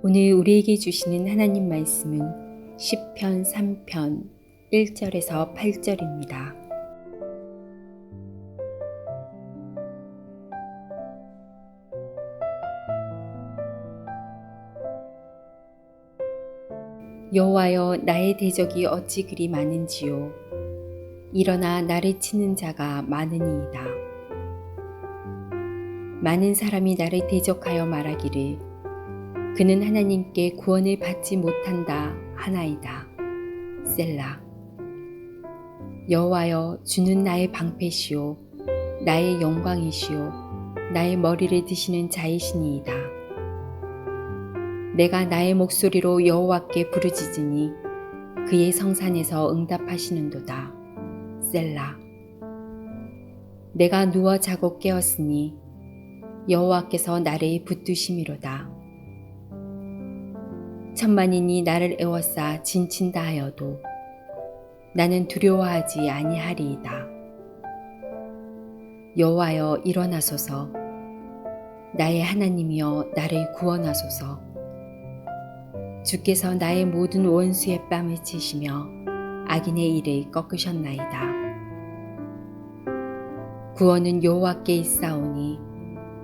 오늘 우리에게 주시는 하나님 말씀은 시편 3편 1절에서 8절입니다. 여호와여, 나의 대적이 어찌 그리 많은지요. 일어나 나를 치는 자가 많으니이다. 많은 사람이 나를 대적하여 말하기를 그는 하나님께 구원을 받지 못한다 하나이다. 셀라. 여호와여, 주는 나의 방패시요 나의 영광이시요 나의 머리를 드시는 자이시니이다. 내가 나의 목소리로 여호와께 부르짖으니 그의 성산에서 응답하시는도다. 셀라. 내가 누워 자고 깨었으니 여호와께서 나를 붙드심이로다. 천만인이 나를 애워싸 진친다 하여도 나는 두려워하지 아니하리이다. 여호와여, 일어나소서. 나의 하나님이여, 나를 구원하소서. 주께서 나의 모든 원수의 뺨을 치시며 악인의 일을 꺾으셨나이다. 구원은 여호와께 있사오니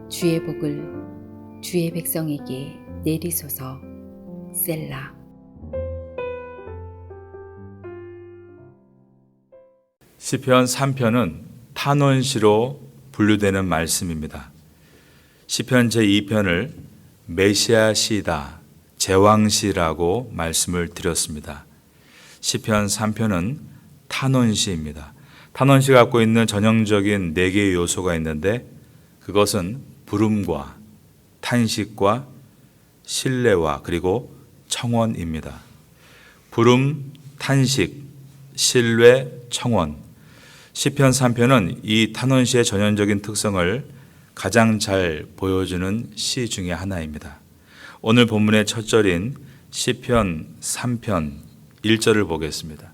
주의 복을 주의 백성에게 내리소서. 셀라. 시편 3편은 탄원시로 분류되는 말씀입니다. 시편 제2편을 메시아시다, 제왕시라고 말씀을 드렸습니다. 시편 3편은 탄원시입니다. 탄원시가 갖고 있는 전형적인 4개의 요소가 있는데 그것은 부름과 탄식과 신뢰와 그리고 청원입니다. 부름, 탄식, 신뢰, 청원. 시편 3편은 이 탄원시의 전형적인 특성을 가장 잘 보여주는 시 중에 하나입니다. 오늘 본문의 첫 절인 시편 3편 1절을 보겠습니다.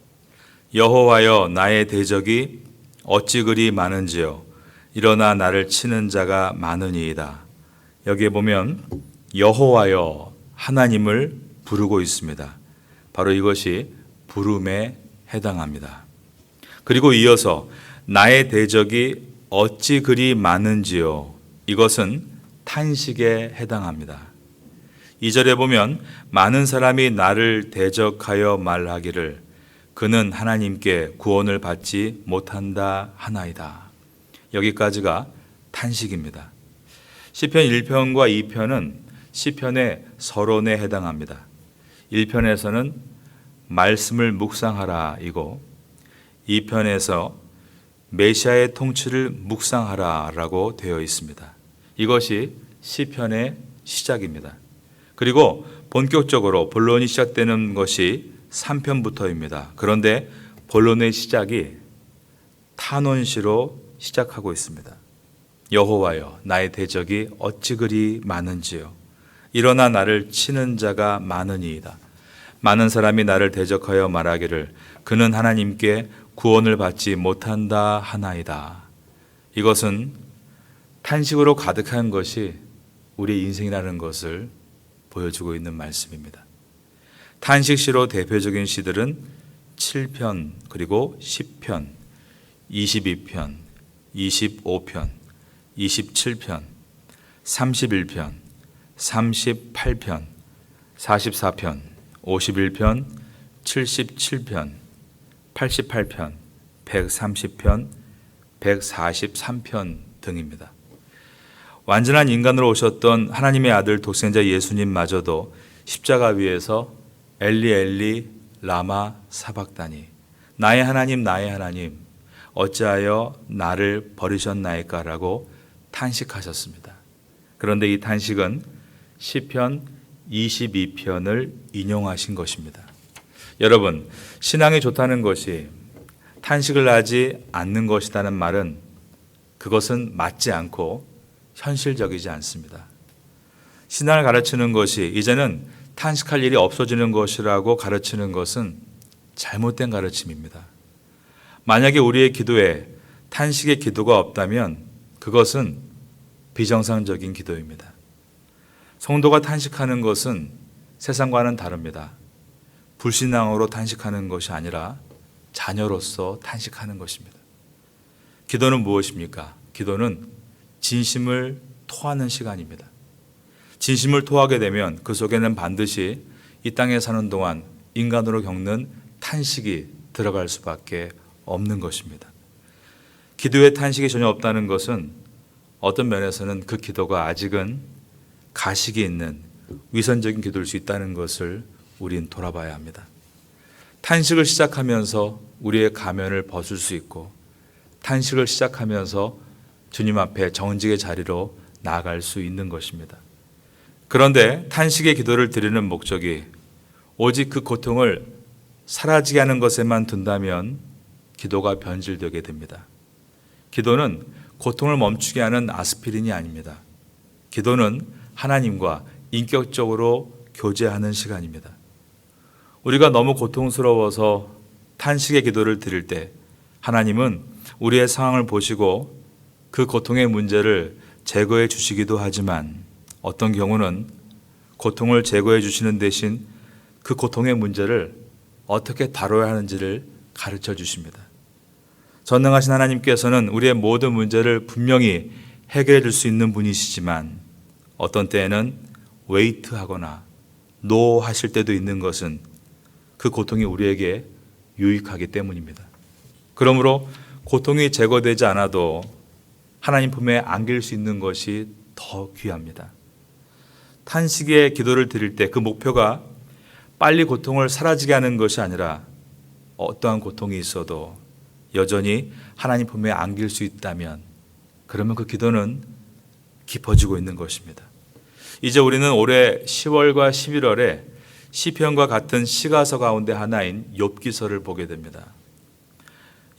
여호와여, 나의 대적이 어찌 그리 많은지요. 일어나 나를 치는 자가 많으니이다. 여기에 보면 여호와여, 하나님을 부르고 있습니다. 바로 이것이 부름에 해당합니다. 그리고 이어서 나의 대적이 어찌 그리 많은지요. 이것은 탄식에 해당합니다. 2절에 보면 많은 사람이 나를 대적하여 말하기를 그는 하나님께 구원을 받지 못한다 하나이다. 여기까지가 탄식입니다. 시편 1편과 2편은 시편의 서론에 해당합니다. 1편에서는 말씀을 묵상하라 이고 2편에서 메시아의 통치를 묵상하라 라고 되어 있습니다. 이것이 시편의 시작입니다. 그리고 본격적으로 본론이 시작되는 것이 3편부터입니다. 그런데 본론의 시작이 탄원시로 시작하고 있습니다. 여호와여, 나의 대적이 어찌 그리 많은지요. 일어나 나를 치는 자가 많으니이다. 많은 사람이 나를 대적하여 말하기를 그는 하나님께 구원을 받지 못한다 하나이다. 이것은 탄식으로 가득한 것이 우리의 인생이라는 것을 보여주고 있는 말씀입니다. 탄식시로 대표적인 시들은 7편, 그리고 10편, 22편, 25편, 27편, 31편, 38편, 44편, 51편, 77편, 88편, 130편, 143편 등입니다. 완전한 인간으로 오셨던 하나님의 아들 독생자 예수님마저도 십자가 위에서 엘리 엘리 라마 사박다니 나의 하나님 어찌하여 나를 버리셨나이까 라고 탄식하셨습니다. 그런데 이 탄식은 시편 22편을 인용하신 것입니다. 여러분, 신앙이 좋다는 것이 탄식을 하지 않는 것이라는 말은 그것은 맞지 않고 현실적이지 않습니다. 신앙을 가르치는 것이 이제는 탄식할 일이 없어지는 것이라고 가르치는 것은 잘못된 가르침입니다. 만약에 우리의 기도에 탄식의 기도가 없다면 그것은 비정상적인 기도입니다. 성도가 탄식하는 것은 세상과는 다릅니다. 불신앙으로 탄식하는 것이 아니라 자녀로서 탄식하는 것입니다. 기도는 무엇입니까? 기도는 진심을 토하는 시간입니다. 진심을 토하게 되면 그 속에는 반드시 이 땅에 사는 동안 인간으로 겪는 탄식이 들어갈 수밖에 없는 것입니다. 기도에 탄식이 전혀 없다는 것은 어떤 면에서는 그 기도가 아직은 가식이 있는 위선적인 기도일 수 있다는 것을 우린 돌아봐야 합니다. 탄식을 시작하면서 우리의 가면을 벗을 수 있고 탄식을 시작하면서 주님 앞에 정직의 자리로 나아갈 수 있는 것입니다. 그런데 탄식의 기도를 드리는 목적이 오직 그 고통을 사라지게 하는 것에만 둔다면 기도가 변질되게 됩니다. 기도는 고통을 멈추게 하는 아스피린이 아닙니다. 기도는 하나님과 인격적으로 교제하는 시간입니다. 우리가 너무 고통스러워서 탄식의 기도를 드릴 때 하나님은 우리의 상황을 보시고 그 고통의 문제를 제거해 주시기도 하지만 어떤 경우는 고통을 제거해 주시는 대신 그 고통의 문제를 어떻게 다뤄야 하는지를 가르쳐 주십니다. 전능하신 하나님께서는 우리의 모든 문제를 분명히 해결해 줄 수 있는 분이시지만 어떤 때에는 웨이트하거나 노 하실 때도 있는 것은 그 고통이 우리에게 유익하기 때문입니다. 그러므로 고통이 제거되지 않아도 하나님 품에 안길 수 있는 것이 더 귀합니다. 탄식의 기도를 드릴 때 그 목표가 빨리 고통을 사라지게 하는 것이 아니라 어떠한 고통이 있어도 여전히 하나님 품에 안길 수 있다면 그러면 그 기도는 깊어지고 있는 것입니다. 이제 우리는 올해 10월과 11월에 시편과 같은 시가서 가운데 하나인 욥기서를 보게 됩니다.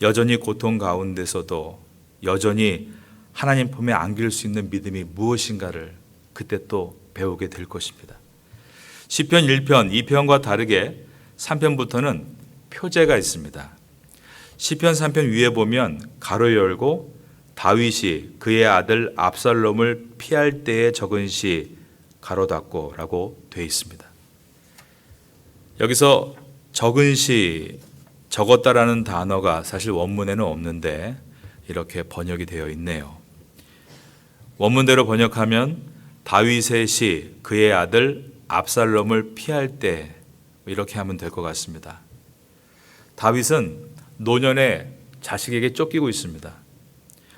여전히 고통 가운데서도 여전히 하나님 품에 안길 수 있는 믿음이 무엇인가를 그때 또 배우게 될 것입니다. 시편 1편, 2편과 다르게 3편부터는 표제가 있습니다. 시편 3편 위에 보면 가로 열고 다윗이 그의 아들 압살롬을 피할 때에 적은 시 가로 닫고 라고 되어 있습니다. 여기서 적은 시, 적었다라는 단어가 사실 원문에는 없는데 이렇게 번역이 되어 있네요. 원문대로 번역하면 다윗의 시, 그의 아들 압살롬을 피할 때 이렇게 하면 될 것 같습니다. 다윗은 노년에 자식에게 쫓기고 있습니다.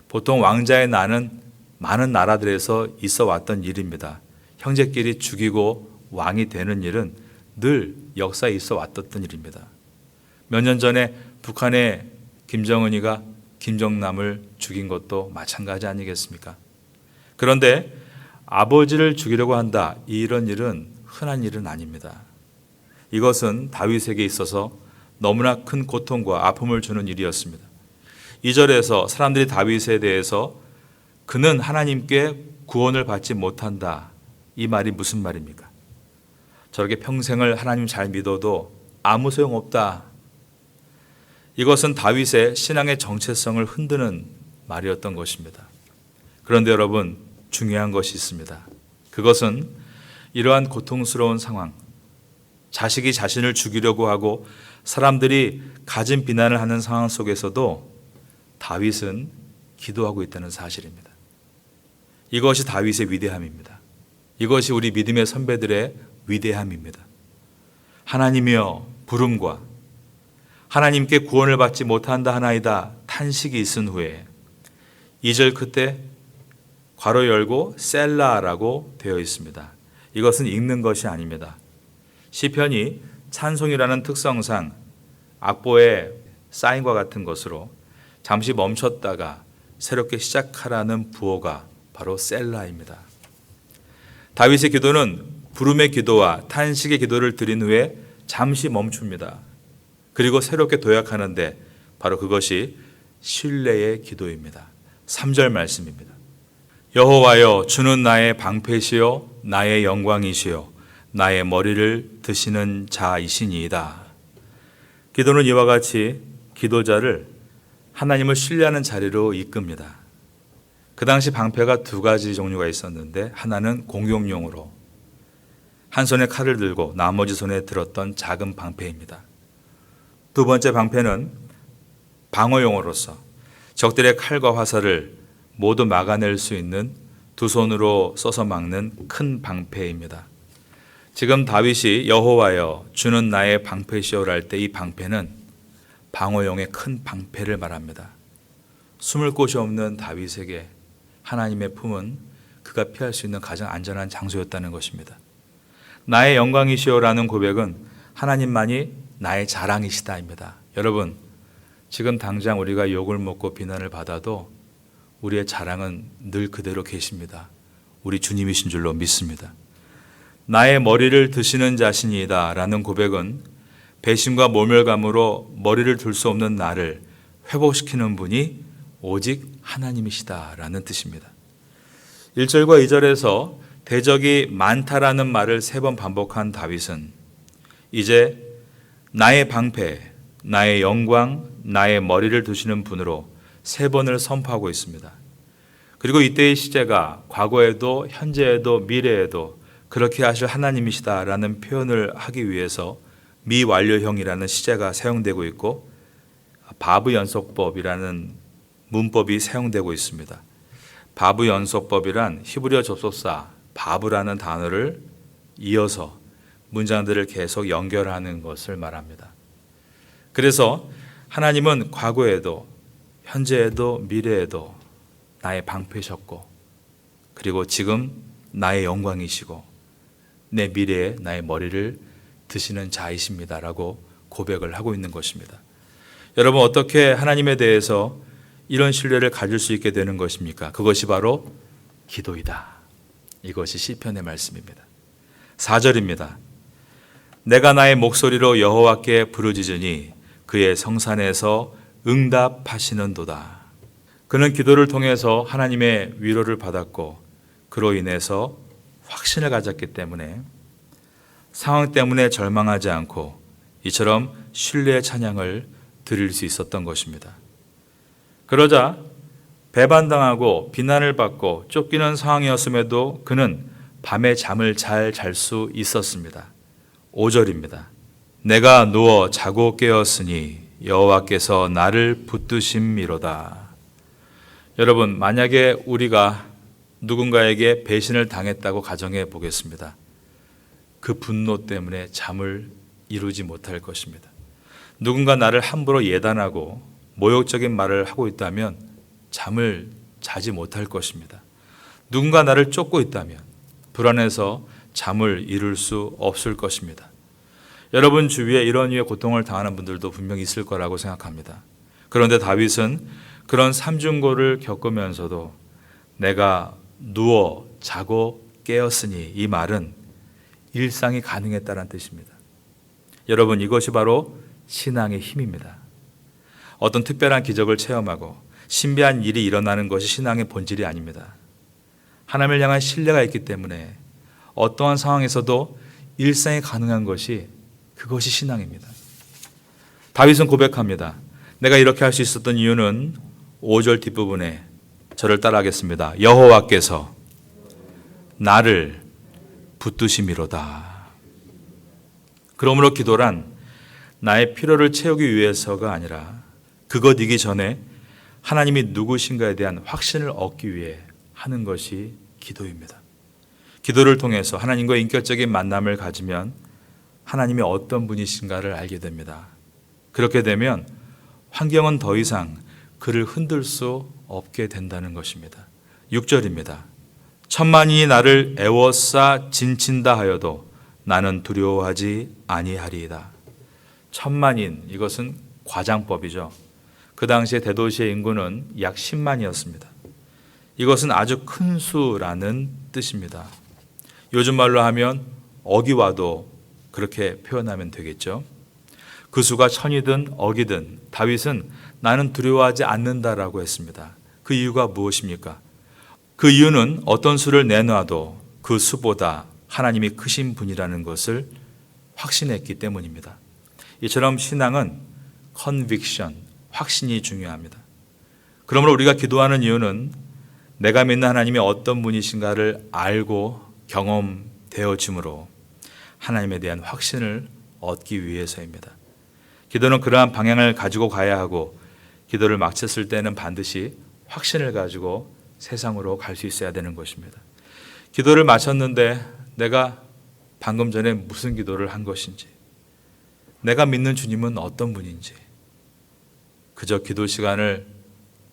보통 왕자의 난은 많은 나라들에서 있어 왔던 일입니다. 형제끼리 죽이고 왕이 되는 일은 늘 역사에 있어 왔던 일입니다. 몇 년 전에 북한의 김정은이가 김정남을 죽인 것도 마찬가지 아니겠습니까? 그런데 아버지를 죽이려고 한다, 이런 일은 흔한 일은 아닙니다. 이것은 다윗에게 있어서 너무나 큰 고통과 아픔을 주는 일이었습니다. 2절에서 사람들이 다윗에 대해서 그는 하나님께 구원을 받지 못한다, 이 말이 무슨 말입니까? 저렇게 평생을 하나님 잘 믿어도 아무 소용없다. 이것은 다윗의 신앙의 정체성을 흔드는 말이었던 것입니다. 그런데 여러분, 중요한 것이 있습니다. 그것은 이러한 고통스러운 상황, 자식이 자신을 죽이려고 하고 사람들이 가진 비난을 하는 상황 속에서도 다윗은 기도하고 있다는 사실입니다. 이것이 다윗의 위대함입니다. 이것이 우리 믿음의 선배들의 위대함입니다. 하나님이여 부름과 하나님께 구원을 받지 못한다 하나이다 탄식이 있은 후에 2절 끝에 괄호 열고 셀라라고 되어 있습니다. 이것은 읽는 것이 아닙니다. 시편이 찬송이라는 특성상 악보에 사인과 같은 것으로 잠시 멈췄다가 새롭게 시작하라는 부호가 바로 셀라입니다. 다윗의 기도는 부름의 기도와 탄식의 기도를 드린 후에 잠시 멈춥니다. 그리고 새롭게 도약하는데 바로 그것이 신뢰의 기도입니다. 3절 말씀입니다. 여호와여 주는 나의 방패시요 나의 영광이시요 나의 머리를 드시는 자이시니이다. 기도는 이와 같이 기도자를 하나님을 신뢰하는 자리로 이끕니다. 그 당시 방패가 두 가지 종류가 있었는데 하나는 공격용으로, 한 손에 칼을 들고 나머지 손에 들었던 작은 방패입니다. 두 번째 방패는 방어용으로서 적들의 칼과 화살을 모두 막아낼 수 있는 두 손으로 써서 막는 큰 방패입니다. 지금 다윗이 여호와여 주는 나의 방패시오라 할 때 이 방패는 방어용의 큰 방패를 말합니다. 숨을 곳이 없는 다윗에게 하나님의 품은 그가 피할 수 있는 가장 안전한 장소였다는 것입니다. 나의 영광이시오라는 고백은 하나님만이 나의 자랑이시다입니다. 여러분, 지금 당장 우리가 욕을 먹고 비난을 받아도 우리의 자랑은 늘 그대로 계십니다. 우리 주님이신 줄로 믿습니다. 나의 머리를 드시는 자신이다 라는 고백은 배신과 모멸감으로 머리를 들 수 없는 나를 회복시키는 분이 오직 하나님이시다 라는 뜻입니다. 1절과 2절에서 대적이 많다라는 말을 3번 반복한 다윗은 이제 나의 방패, 나의 영광, 나의 머리를 두시는 분으로 3번을 선포하고 있습니다. 그리고 이때의 시제가 과거에도 현재에도 미래에도 그렇게 하실 하나님이시다라는 표현을 하기 위해서 미완료형이라는 시제가 사용되고 있고 바브 연속법이라는 문법이 사용되고 있습니다. 바브 연속법이란 히브리어 접속사 바브라는 단어를 이어서 문장들을 계속 연결하는 것을 말합니다. 그래서 하나님은 과거에도 현재에도 미래에도 나의 방패셨고 그리고 지금 나의 영광이시고 내 미래에 나의 머리를 드시는 자이십니다라고 고백을 하고 있는 것입니다. 여러분, 어떻게 하나님에 대해서 이런 신뢰를 가질 수 있게 되는 것입니까? 그것이 바로 기도이다. 이것이 시편의 말씀입니다. 4절입니다. 내가 나의 목소리로 여호와께 부르짖으니 그의 성산에서 응답하시는도다. 그는 기도를 통해서 하나님의 위로를 받았고 그로 인해서 확신을 가졌기 때문에 상황 때문에 절망하지 않고 이처럼 신뢰의 찬양을 드릴 수 있었던 것입니다. 그러자 배반당하고 비난을 받고 쫓기는 상황이었음에도 그는 밤에 잠을 잘 잘 수 있었습니다. 5절입니다. 내가 누워 자고 깨었으니 여호와께서 나를 붙드심이로다. 여러분, 만약에 우리가 누군가에게 배신을 당했다고 가정해 보겠습니다. 그 분노 때문에 잠을 이루지 못할 것입니다. 누군가 나를 함부로 예단하고 모욕적인 말을 하고 있다면 잠을 자지 못할 것입니다. 누군가 나를 쫓고 있다면 불안해서 잠을 이룰 수 없을 것입니다. 여러분 주위에 이런 류의 고통을 당하는 분들도 분명히 있을 거라고 생각합니다. 그런데 다윗은 그런 삼중고를 겪으면서도 내가 누워 자고 깨었으니 이 말은 일상이 가능했다는 뜻입니다. 여러분, 이것이 바로 신앙의 힘입니다. 어떤 특별한 기적을 체험하고 신비한 일이 일어나는 것이 신앙의 본질이 아닙니다. 하나님을 향한 신뢰가 있기 때문에 어떠한 상황에서도 일상이 가능한 것이 그것이 신앙입니다. 다윗은 고백합니다. 내가 이렇게 할 수 있었던 이유는 5절 뒷부분에 저를 따라하겠습니다. 여호와께서 나를 붙드심이로다. 그러므로 기도란 나의 필요를 채우기 위해서가 아니라 그것 이기 전에 하나님이 누구신가에 대한 확신을 얻기 위해 하는 것이 기도입니다. 기도를 통해서 하나님과 인격적인 만남을 가지면 하나님이 어떤 분이신가를 알게 됩니다. 그렇게 되면 환경은 더 이상 그를 흔들 수 없게 된다는 것입니다. 6절입니다. 천만인이 나를 애워싸 진친다 하여도 나는 두려워하지 아니하리이다. 천만인, 이것은 과장법이죠. 그 당시에 대도시의 인구는 약 10만이었습니다. 이것은 아주 큰 수라는 뜻입니다. 요즘 말로 하면 억이와도 그렇게 표현하면 되겠죠. 그 수가 천이든 억이든 다윗은 나는 두려워하지 않는다라고 했습니다. 그 이유가 무엇입니까? 그 이유는 어떤 수를 내놔도 그 수보다 하나님이 크신 분이라는 것을 확신했기 때문입니다. 이처럼 신앙은 컨빅션, 확신이 중요합니다. 그러므로 우리가 기도하는 이유는 내가 믿는 하나님이 어떤 분이신가를 알고 경험되어짐으로 하나님에 대한 확신을 얻기 위해서입니다. 기도는 그러한 방향을 가지고 가야 하고 기도를 마쳤을 때는 반드시 확신을 가지고 세상으로 갈 수 있어야 되는 것입니다. 기도를 마쳤는데 내가 방금 전에 무슨 기도를 한 것인지, 내가 믿는 주님은 어떤 분인지, 그저 기도 시간을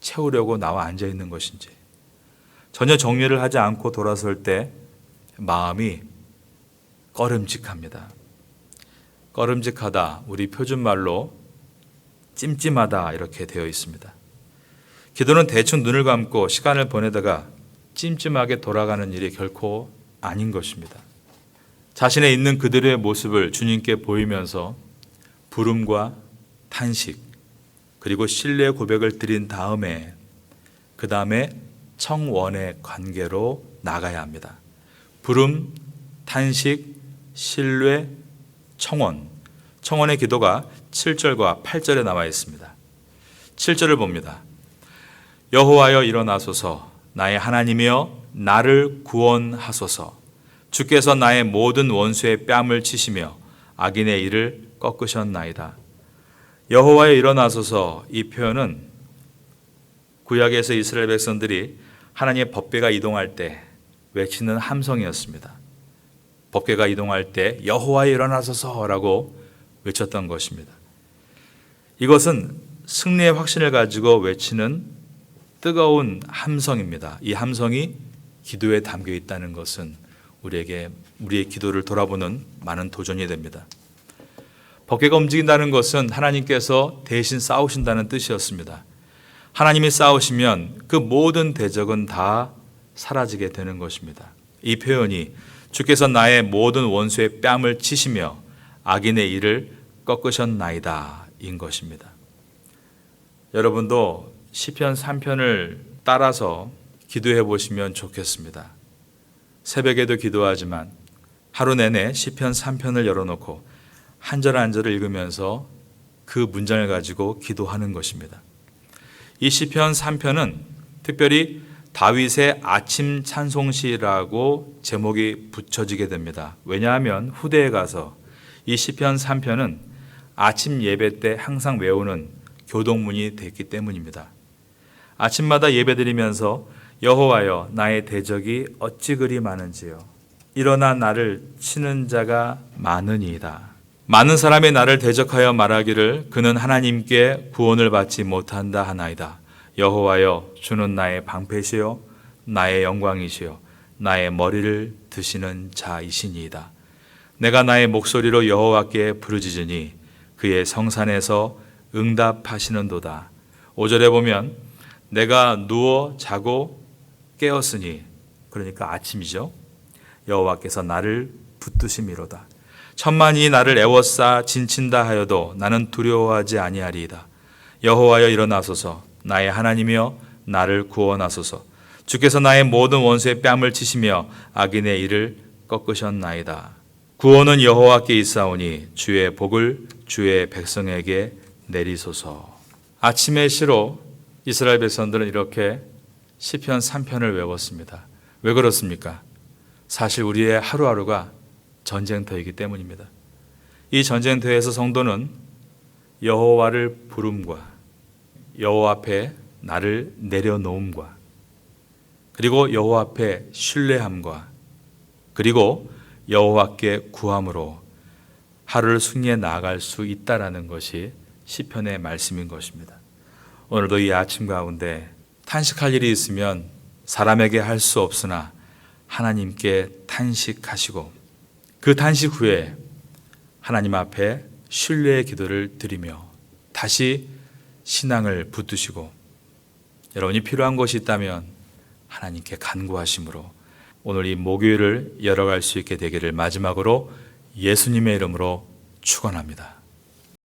채우려고 나와 앉아 있는 것인지, 전혀 정리를 하지 않고 돌아설 때 마음이 꺼름직합니다. 꺼름직하다, 우리 표준말로 찜찜하다 이렇게 되어 있습니다. 기도는 대충 눈을 감고 시간을 보내다가 찜찜하게 돌아가는 일이 결코 아닌 것입니다. 자신의 있는 그대로의 모습을 주님께 보이면서 부름과 탄식 그리고 신뢰 고백을 드린 다음에 그 다음에 청원의 관계로 나가야 합니다. 부름, 탄식, 신뢰, 청원. 청원의 기도가 7절과 8절에 나와 있습니다. 7절을 봅니다. 여호와여 일어나소서, 나의 하나님이여 나를 구원하소서. 주께서 나의 모든 원수의 뺨을 치시며 악인의 일을 꺾으셨나이다. 여호와여 일어나소서, 이 표현은 구약에서 이스라엘 백성들이 하나님의 법궤가 이동할 때 외치는 함성이었습니다. 법궤가 이동할 때 여호와여 일어나소서라고 외쳤던 것입니다. 이것은 승리의 확신을 가지고 외치는 뜨거운 함성입니다. 이 함성이 기도에 담겨 있다는 것은 우리의 기도를 돌아보는 많은 도전이 됩니다. 법궤가 움직인다는 것은 하나님께서 대신 싸우신다는 뜻이었습니다. 하나님이 싸우시면 그 모든 대적은 다 사라지게 되는 것입니다. 이 표현이 주께서 나의 모든 원수의 뺨을 치시며 악인의 일을 꺾으셨나이다 인 것입니다. 여러분도 시편 3편을 따라서 기도해 보시면 좋겠습니다. 새벽에도 기도하지만 하루 내내 시편 3편을 열어놓고 한 절 한 절을 읽으면서 그 문장을 가지고 기도하는 것입니다. 이 시편 3편은 특별히 다윗의 아침 찬송시라고 제목이 붙여지게 됩니다. 왜냐하면 후대에 가서 이 시편 3편은 아침 예배 때 항상 외우는 교동문이 됐기 때문입니다. 아침마다 예배드리면서 여호와여 나의 대적이 어찌 그리 많은지요. 일어나 나를 치는 자가 많으니이다. 많은 사람이 나를 대적하여 말하기를 그는 하나님께 구원을 받지 못한다 하나이다. 여호와여 주는 나의 방패시요 나의 영광이시요 나의 머리를 드시는 자이시니이다. 내가 나의 목소리로 여호와께 부르짖으니 그의 성산에서 응답하시는도다. 5절에 보면 내가 누워 자고 깨었으니, 그러니까 아침이죠. 여호와께서 나를 붙드심이로다. 천만이 나를 애워싸 진친다 하여도 나는 두려워하지 아니하리이다. 여호와여 일어나소서, 나의 하나님이여 나를 구원하소서. 주께서 나의 모든 원수의 뺨을 치시며 악인의 일을 꺾으셨나이다. 구원은 여호와께 있사오니 주의 복을 주의 백성에게 내리소서. 아침의 시로 이스라엘 백성들은 이렇게 시편 3편을 외웠습니다. 왜 그렇습니까? 사실 우리의 하루하루가 전쟁터이기 때문입니다. 이 전쟁터에서 성도는 여호와를 부름과 여호와 앞에 나를 내려놓음과 그리고 여호와 앞에 신뢰함과 그리고 여호와께 구함으로 하루를 승리해 나아갈 수 있다라는 것이 시편의 말씀인 것입니다. 오늘도 이 아침 가운데 탄식할 일이 있으면 사람에게 할 수 없으나 하나님께 탄식하시고 그 탄식 후에 하나님 앞에 신뢰의 기도를 드리며 다시 신앙을 붙드시고 여러분이 필요한 것이 있다면 하나님께 간구하심으로 오늘 이 목요일을 열어갈 수 있게 되기를 마지막으로 예수님의 이름으로 축원합니다.